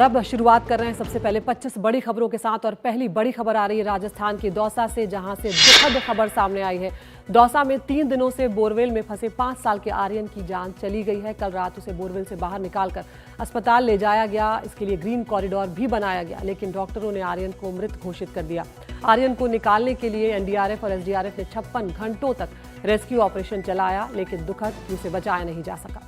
अब शुरुआत कर रहे हैं सबसे पहले 25 बड़ी खबरों के साथ। और पहली बड़ी खबर आ रही है राजस्थान की दौसा से, जहां से दुखद खबर सामने आई है। दौसा में 3 दिनों से बोरवेल में फंसे 5 साल के आर्यन की जान चली गई है। कल रात उसे बोरवेल से बाहर निकालकर अस्पताल ले जाया गया। इसके लिए ग्रीन कॉरिडोर भी बनाया गया, लेकिन डॉक्टरों ने आर्यन को मृत घोषित कर दिया। आर्यन को निकालने के लिए एनडीआरएफ और एसडीआरएफ ने 56 घंटों तक रेस्क्यू ऑपरेशन चलाया, लेकिन दुखद कि उसे बचाया नहीं जा सका।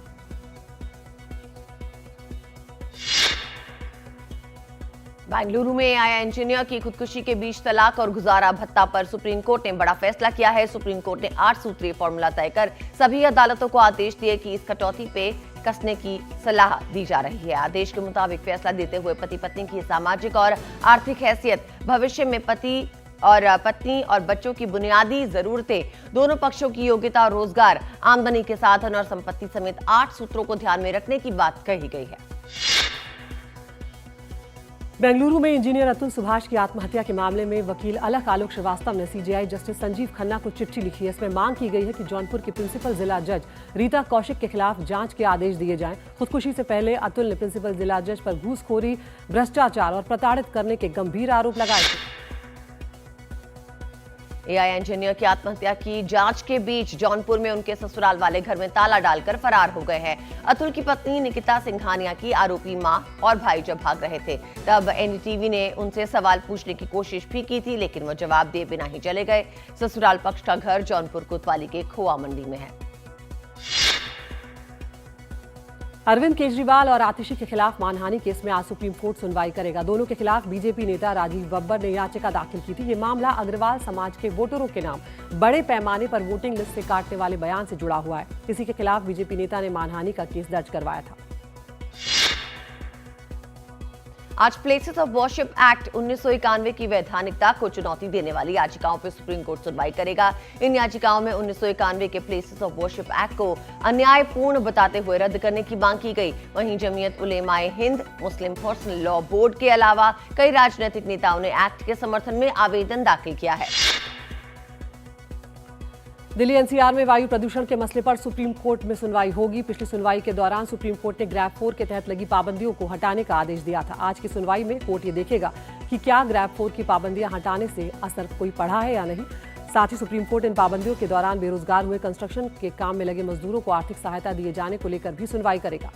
बेंगलुरु में आया इंजीनियर की खुदकुशी के बीच तलाक और गुजारा भत्ता पर सुप्रीम कोर्ट ने बड़ा फैसला किया है। सुप्रीम कोर्ट ने 8 सूत्रीय फॉर्मूला तय कर सभी अदालतों को आदेश दिए कि इस कटौती पे कसने की सलाह दी जा रही है। आदेश के मुताबिक फैसला देते हुए पति पत्नी की सामाजिक और आर्थिक हैसियत, भविष्य में पति और पत्नी और बच्चों की बुनियादी जरूरतें, दोनों पक्षों की योग्यता और रोजगार, आमदनी के साधन और संपत्ति समेत 8 सूत्रों को ध्यान में रखने की बात कही गई है। बेंगलुरु में इंजीनियर अतुल सुभाष की आत्महत्या के मामले में वकील अलख आलोक श्रीवास्तव ने सीजेआई जस्टिस संजीव खन्ना को चिट्ठी लिखी है। इसमें मांग की गई है कि जौनपुर की प्रिंसिपल जिला जज रीता कौशिक के खिलाफ जांच के आदेश दिए जाएं। खुदकुशी से पहले अतुल ने प्रिंसिपल जिला जज पर घूसखोरी, भ्रष्टाचार और प्रताड़ित करने के गंभीर आरोप लगाए थे। एआई इंजीनियर की आत्महत्या की जांच के बीच जौनपुर में उनके ससुराल वाले घर में ताला डालकर फरार हो गए हैं। अतुल की पत्नी निकिता सिंघानिया की आरोपी मां और भाई जब भाग रहे थे, तब एनडीटीवी ने उनसे सवाल पूछने की कोशिश भी की थी, लेकिन वो जवाब दिए बिना ही चले गए। ससुराल पक्ष का घर जौनपुर कोतवाली के खोआ मंडी में है। अरविंद केजरीवाल और आतिशी के खिलाफ मानहानि केस में आज सुप्रीम कोर्ट सुनवाई करेगा। दोनों के खिलाफ बीजेपी नेता राजीव बब्बर ने याचिका दाखिल की थी। ये मामला अग्रवाल समाज के वोटरों के नाम बड़े पैमाने पर वोटिंग लिस्ट से काटने वाले बयान से जुड़ा हुआ है। इसी के खिलाफ बीजेपी नेता ने मानहानि का केस दर्ज करवाया था। आज प्लेसेस ऑफ वर्शिप एक्ट 1991 की वैधानिकता को चुनौती देने वाली याचिकाओं पर सुप्रीम कोर्ट सुनवाई करेगा। इन याचिकाओं में 1991 के प्लेसेस ऑफ वर्शिप एक्ट को अन्यायपूर्ण बताते हुए रद्द करने की मांग की गई। वहीं जमीयत उलेमाए हिंद, मुस्लिम पर्सनल लॉ बोर्ड के अलावा कई राजनीतिक नेताओं ने एक्ट के समर्थन में आवेदन दाखिल किया है। दिल्ली एनसीआर में वायु प्रदूषण के मसले पर सुप्रीम कोर्ट में सुनवाई होगी। पिछली सुनवाई के दौरान सुप्रीम कोर्ट ने ग्रैब 4 के तहत लगी पाबंदियों को हटाने का आदेश दिया था। आज की सुनवाई में कोर्ट ये देखेगा कि क्या ग्रैब 4 की पाबंदियां हटाने से असर कोई पड़ा है या नहीं। साथ ही सुप्रीम कोर्ट इन पाबंदियों के दौरान बेरोजगार हुए कंस्ट्रक्शन के काम में लगे मजदूरों को आर्थिक सहायता दिए जाने को लेकर भी सुनवाई करेगा।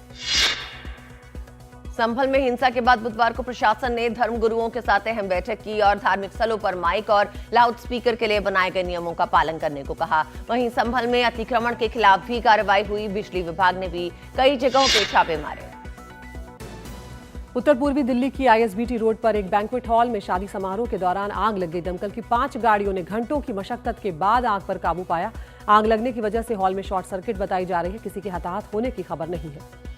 संभल में हिंसा के बाद बुधवार को प्रशासन ने धर्मगुरुओं के साथ अहम बैठक की और धार्मिक स्थलों पर माइक और लाउड स्पीकर के लिए बनाए गए नियमों का पालन करने को कहा। वहीं संभल में अतिक्रमण के खिलाफ भी कार्रवाई हुई। बिजली विभाग ने भी कई जगहों पे छापे मारे। उत्तर पूर्वी दिल्ली की आईएसबीटी रोड पर एक बैंक्वेट हॉल में शादी समारोह के दौरान आग लग गई। दमकल की 5 गाड़ियों ने घंटों की मशक्कत के बाद आग पर काबू पाया। आग लगने की वजह से हॉल में शॉर्ट सर्किट बताई जा रही है। किसी के हताहत होने की खबर नहीं है।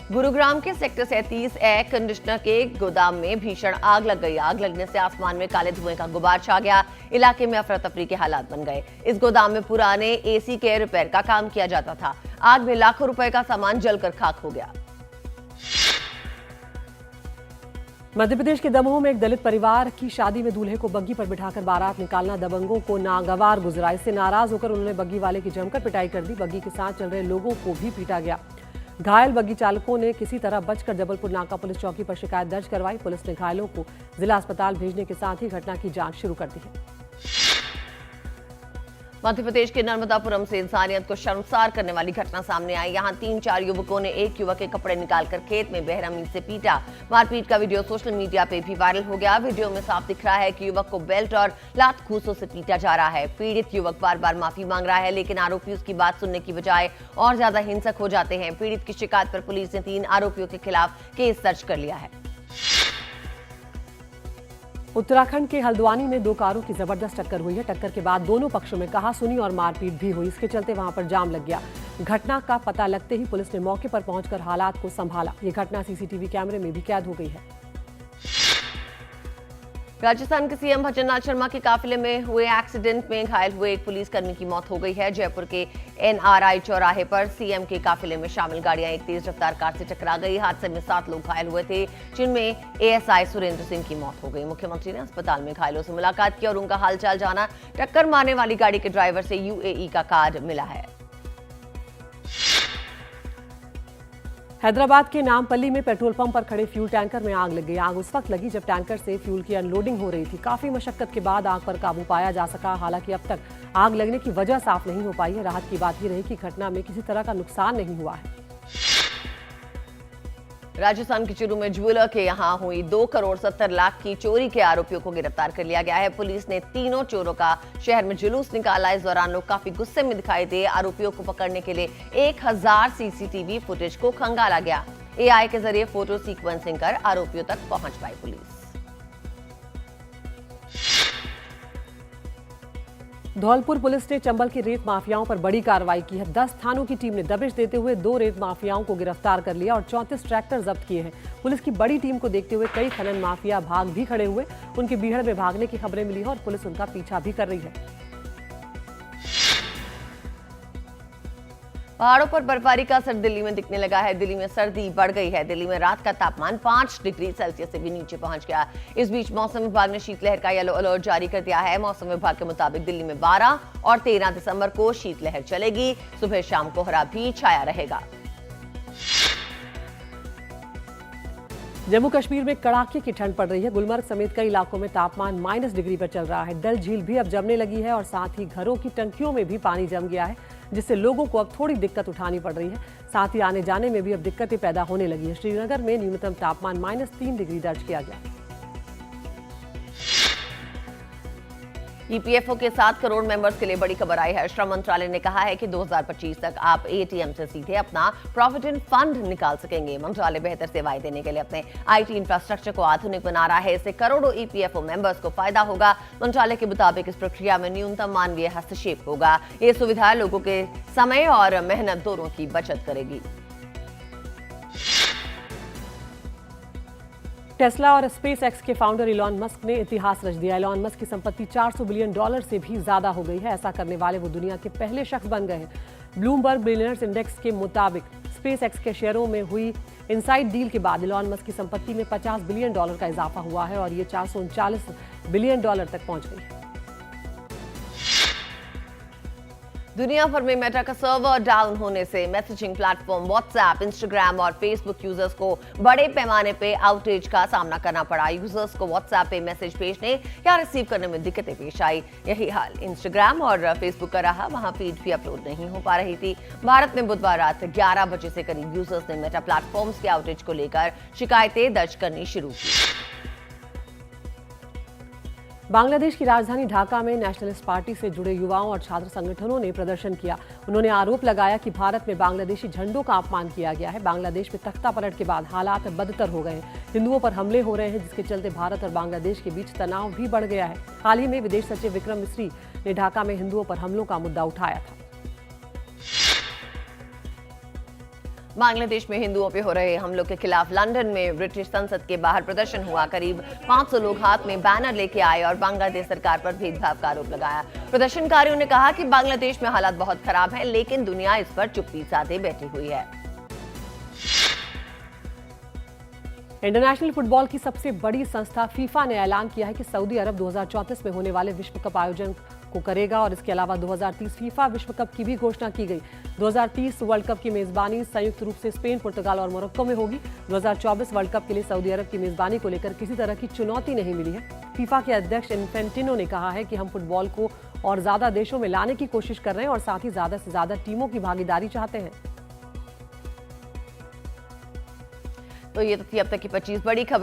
गुरुग्राम के सेक्टर 37 एयर कंडीशनर के गोदाम में भीषण आग लग गई। आग लगने से आसमान में काले धुएं का गुबार छा गया। इलाके में अफरा तफरी के हालात बन गए। इस गोदाम में पुराने एसी के रिपेयर का काम किया जाता था। आग में लाखों रुपए का सामान जलकर खाक हो गया। मध्य प्रदेश के दमोह में एक दलित परिवार की शादी में दूल्हे को बग्गी पर बिठाकर बारात निकालना दबंगों को नागवार गुजरा। इससे नाराज होकर उन्होंने बग्गी वाले की जमकर पिटाई कर दी। बग्गी के साथ चल रहे लोगों को भी पीटा गया। घायल बग्गी चालकों ने किसी तरह बचकर जबलपुर नाका पुलिस चौकी पर शिकायत दर्ज करवाई। पुलिस ने घायलों को जिला अस्पताल भेजने के साथ ही घटना की जांच शुरू कर दी है। मध्य प्रदेश के नर्मदापुरम से इंसानियत को शर्मसार करने वाली घटना सामने आई। यहां 3-4 युवकों ने एक युवक के कपड़े निकालकर खेत में बेरहमी से पीटा। मारपीट का वीडियो सोशल मीडिया पे भी वायरल हो गया। वीडियो में साफ दिख रहा है कि युवक को बेल्ट और लात घूंसों से पीटा जा रहा है। पीड़ित युवक बार बार माफी मांग रहा है, लेकिन आरोपी उसकी बात सुनने की बजाय और ज्यादा हिंसक हो जाते हैं। पीड़ित की शिकायत पर पुलिस ने 3 आरोपियों के खिलाफ केस दर्ज कर लिया है। उत्तराखंड के हल्द्वानी में 2 कारों की जबरदस्त टक्कर हुई है। टक्कर के बाद दोनों पक्षों में कहासुनी और मारपीट भी हुई। इसके चलते वहां पर जाम लग गया। घटना का पता लगते ही पुलिस ने मौके पर पहुंचकर हालात को संभाला। ये घटना सीसीटीवी कैमरे में भी कैद हो गई है। राजस्थान के सीएम भजनलाल शर्मा के काफिले में हुए एक्सीडेंट में घायल हुए एक पुलिसकर्मी की मौत हो गई है। जयपुर के एनआरआई चौराहे पर सीएम के काफिले में शामिल गाड़ियां एक तेज रफ्तार कार से टकरा गई। हादसे में 7 लोग घायल हुए थे, जिनमें एएसआई सुरेंद्र सिंह की मौत हो गई। मुख्यमंत्री ने अस्पताल में घायलों से मुलाकात की और उनका हालचाल जाना। टक्कर मारने वाली गाड़ी के ड्राइवर से यूएई का कार्ड मिला है। हैदराबाद के नामपल्ली में पेट्रोल पंप पर खड़े फ्यूल टैंकर में आग लग गई। आग उस वक्त लगी जब टैंकर से फ्यूल की अनलोडिंग हो रही थी। काफी मशक्कत के बाद आग पर काबू पाया जा सका। हालांकि अब तक आग लगने की वजह साफ नहीं हो पाई है। राहत की बात यह रही कि घटना में किसी तरह का नुकसान नहीं हुआ है। राजस्थान के चूरू में ज्वेलर के यहां हुई 2 करोड़ 70 लाख की चोरी के आरोपियों को गिरफ्तार कर लिया गया है। पुलिस ने तीनों चोरों का शहर में जुलूस निकाला। इस दौरान लोग काफी गुस्से में दिखाई दिए। आरोपियों को पकड़ने के लिए 1000 सीसीटीवी फुटेज को खंगाला गया। एआई के जरिए फोटो सीक्वेंसिंग कर आरोपियों तक पहुंच पाई पुलिस। धौलपुर पुलिस ने चंबल के रेत माफियाओं पर बड़ी कार्रवाई की है। 10 थानों की टीम ने दबिश देते हुए 2 रेत माफियाओं को गिरफ्तार कर लिया और 34 ट्रैक्टर जब्त किए हैं। पुलिस की बड़ी टीम को देखते हुए कई खनन माफिया भाग भी खड़े हुए। उनके बीहड़ में भागने की खबरें मिली है और पुलिस उनका पीछा भी कर रही है। पहाड़ों पर बर्फबारी का असर दिल्ली में दिखने लगा है। दिल्ली में सर्दी बढ़ गई है। दिल्ली में रात का तापमान 5 डिग्री सेल्सियस से भी नीचे पहुंच गया। इस बीच मौसम विभाग ने शीतलहर का येलो अलर्ट जारी कर दिया है। मौसम विभाग के मुताबिक दिल्ली में 12 और 13 दिसंबर को शीतलहर चलेगी। सुबह शाम कोहरा भी छाया रहेगा। जम्मू कश्मीर में कड़ाके की ठंड पड़ रही है। गुलमर्ग समेत कई इलाकों में तापमान -डिग्री पर चल रहा है। डल झील भी अब जमने लगी है और साथ ही घरों की टंकियों में भी पानी जम गया है, जिससे लोगों को अब थोड़ी दिक्कत उठानी पड़ रही है। साथ ही आने जाने में भी अब दिक्कतें पैदा होने लगी है। श्रीनगर में न्यूनतम तापमान -3 डिग्री दर्ज किया गया। ईपीएफओ के 7 करोड़ मेंबर्स के लिए बड़ी खबर आई है। श्रम मंत्रालय ने कहा है कि 2025 तक आप एटीएम से सीधे अपना प्रोविडेंट फंड निकाल सकेंगे। मंत्रालय बेहतर सेवाएं देने के लिए अपने आईटी इंफ्रास्ट्रक्चर को आधुनिक बना रहा है। इससे करोड़ों ईपीएफओ मेंबर्स को फायदा होगा। मंत्रालय के मुताबिक इस प्रक्रिया में न्यूनतम मानवीय हस्तक्षेप होगा। ये सुविधा लोगों के समय और मेहनत दोनों की बचत करेगी। टेस्ला और स्पेस एक्स के फाउंडर इलॉन मस्क ने इतिहास रच दिया। इलॉन मस्क की संपत्ति $400 बिलियन से भी ज्यादा हो गई है। ऐसा करने वाले वो दुनिया के पहले शख्स बन गए हैं। ब्लूमबर्ग बिलियनर्स इंडेक्स के मुताबिक स्पेस एक्स के शेयरों में हुई इनसाइड डील के बाद इलॉन मस्क की संपत्ति में $50 बिलियन का इजाफा हुआ है और ये $439 बिलियन तक पहुंच गई है। दुनिया भर में मेटा का सर्वर डाउन होने से मैसेजिंग प्लेटफॉर्म व्हाट्सएप, इंस्टाग्राम और फेसबुक यूजर्स को बड़े पैमाने पे आउटेज का सामना करना पड़ा। यूजर्स को व्हाट्सएप पे मैसेज भेजने या रिसीव करने में दिक्कतें पेश आई। यही हाल इंस्टाग्राम और फेसबुक का रहा। वहां फीड भी अपलोड नहीं हो पा रही थी। भारत में बुधवार रात 11 बजे से करीब यूजर्स ने मेटा प्लेटफॉर्म्स के आउटेज को लेकर शिकायतें दर्ज करनी शुरू की। बांग्लादेश की राजधानी ढाका में नेशनलिस्ट पार्टी से जुड़े युवाओं और छात्र संगठनों ने प्रदर्शन किया। उन्होंने आरोप लगाया कि भारत में बांग्लादेशी झंडों का अपमान किया गया है। बांग्लादेश में तख्ता पलट के बाद हालात बदतर हो गए हैं। हिंदुओं पर हमले हो रहे हैं, जिसके चलते भारत और बांग्लादेश के बीच तनाव भी बढ़ गया है। हाल ही में विदेश सचिव विक्रम मिस्री ने ढाका में हिंदुओं पर हमलों का मुद्दा उठाया था। बांग्लादेश में हिंदुओं पे हो रहे हमलों के खिलाफ लंदन में ब्रिटिश संसद के बाहर प्रदर्शन हुआ। करीब 500 लोग हाथ में बैनर लेके आए और बांग्लादेश सरकार पर भेदभाव का आरोप लगाया। प्रदर्शनकारियों ने कहा कि बांग्लादेश में हालात बहुत खराब हैं, लेकिन दुनिया इस पर चुप्पी साधे बैठी हुई है। इंटरनेशनल फुटबॉल की सबसे बड़ी संस्था फीफा ने ऐलान किया है कि सऊदी अरब 2034 में होने वाले विश्व कप आयोजन को करेगा और इसके अलावा 2030 फीफा विश्व कप की भी घोषणा की गई। 2030 वर्ल्ड कप की मेजबानी संयुक्त रूप से स्पेन, पुर्तगाल और मोरक्को में होगी। 2024 वर्ल्ड कप के लिए सऊदी अरब की मेजबानी को लेकर किसी तरह की चुनौती नहीं मिली है। फीफा के अध्यक्ष इन्फेंटिनो ने कहा है कि हम फुटबॉल को और ज्यादा देशों में लाने की कोशिश कर रहे हैं और साथ ही ज्यादा से ज्यादा टीमों की भागीदारी चाहते हैं। तो ये थी अब तक की 25 बड़ी खबर।